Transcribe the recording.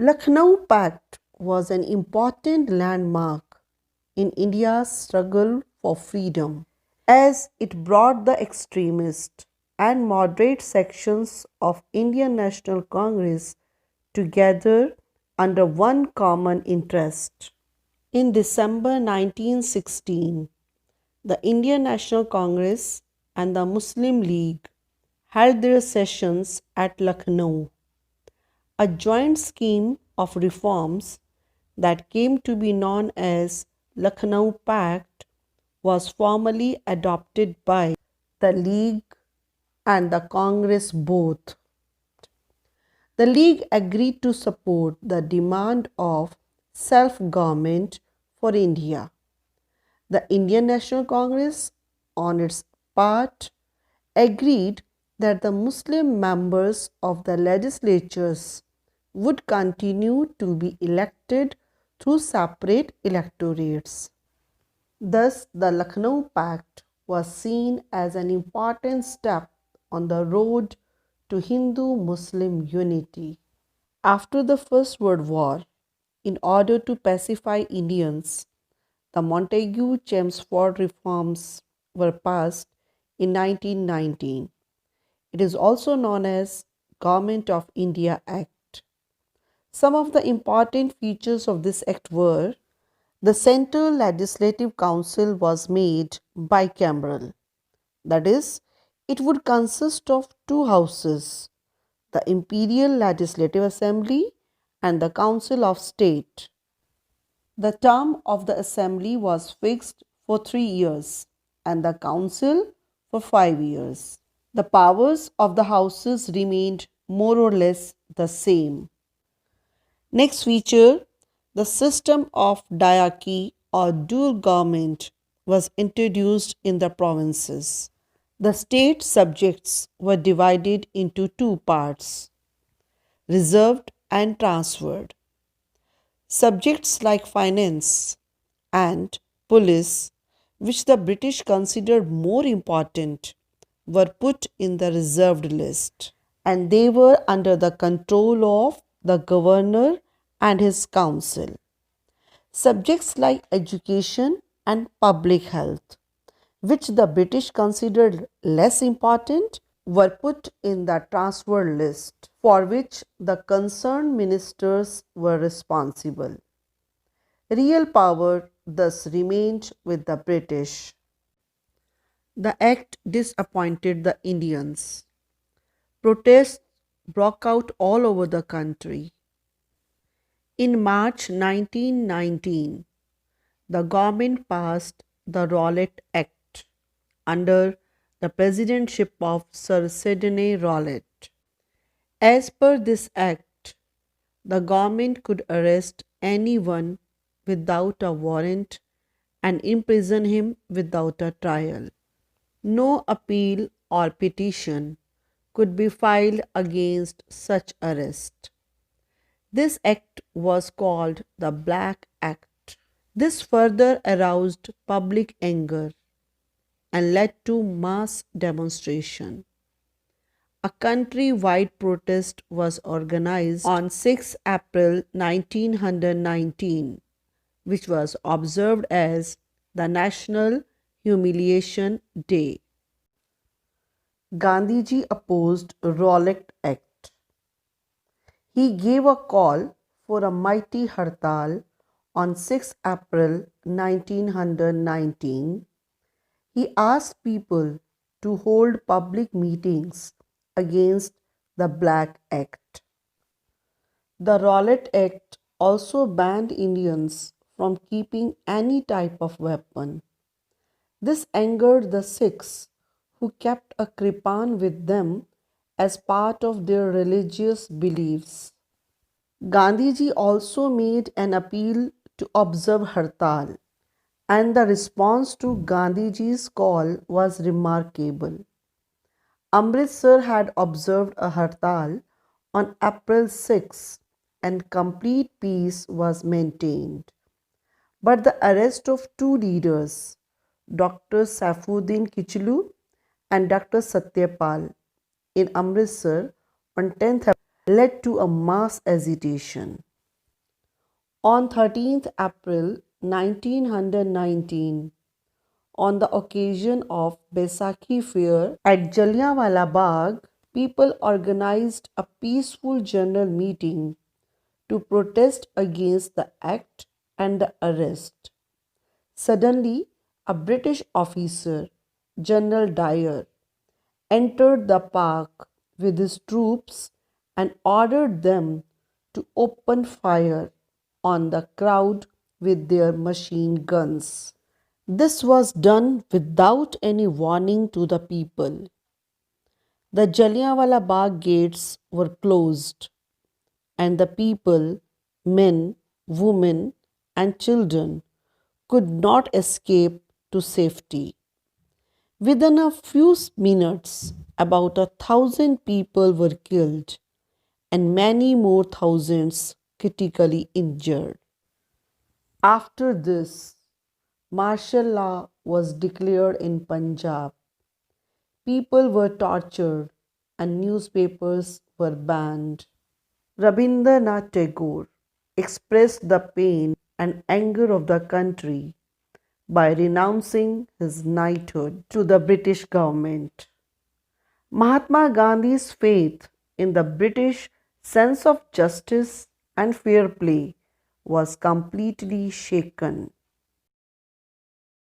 Lucknow Pact was an important landmark in India's struggle for freedom, as it brought the extremist and moderate sections of Indian National Congress together under one common interest. In December 1916, the Indian National Congress and the Muslim League held their sessions at Lucknow. A joint scheme of reforms that came to be known as Lucknow Pact was formally adopted by the League and the Congress both. The League agreed to support the demand of self government for India. The Indian National Congress, on its part, agreed that the Muslim members of the legislatures would continue to be elected through separate electorates. Thus, the Lucknow Pact was seen as an important step on the road to Hindu Muslim unity. After the First World War, in order to pacify Indians, the Montagu-Chelmsford reforms were passed in 1919. It is also known as Government of India Act. Some of the important features of this act were: the Central Legislative Council was made bicameral, that is, it would consist of two houses, the Imperial Legislative Assembly and the Council of State. The term of the Assembly was fixed for 3 years and the Council for 5 years. The powers of the houses remained more or less the same. Next feature, the system of diarchy or dual government was introduced in the provinces. The state subjects were divided into two parts, reserved and transferred. Subjects like finance and police, which the British considered more important, were put in the reserved list, and they were under the control of the governor and his council. Subjects like education and public health, which the British considered less important, were put in the transfer list, for which the concerned ministers were responsible. Real power thus remained with the British. The act disappointed the Indians. Protests broke out all over the country. In March 1919, the government passed the Rowlatt Act under the presidentship of Sir Sidney Rowlatt. As per this act, the government could arrest anyone without a warrant and imprison him without a trial. No appeal or petition could be filed against such arrest. This act was called the Black Act. This further aroused public anger and led to mass demonstration. A country-wide protest was organized on 6 April 1919, which was observed as the National Humiliation Day. Gandhiji opposed Rowlatt Act. He gave a call for a mighty hartal on 6 April 1919. He asked people to hold public meetings against the Black Act. The Rowlatt Act also banned Indians from keeping any type of weapon. This angered the Sikhs, who kept a kripan with them as part of their religious beliefs. Gandhiji also made an appeal to observe hartal, and the response to Gandhiji's call was remarkable. Amritsar had observed a hartal on April 6 and complete peace was maintained. But the arrest of two leaders, Dr. Saifuddin Kichlu and Dr. Satyapal, in Amritsar on 10th April led to a mass agitation. On 13th April 1919, on the occasion of Baisakhi fair at Jallianwala Bagh, people organized a peaceful general meeting to protest against the act and the arrest. Suddenly, a British officer, General Dyer, entered the park with his troops and ordered them to open fire on the crowd with their machine guns. This was done without any warning to the people. The Jallianwala Bagh gates were closed, and the people, men, women, and children, could not escape to safety. Within a few minutes, about 1,000 people were killed and many more thousands critically injured. After this, martial law was declared in Punjab. People were tortured and newspapers were banned. Rabindranath Tagore expressed the pain and anger of the country by renouncing his knighthood to the British government. Mahatma Gandhi's faith in the British sense of justice and fair play was completely shaken.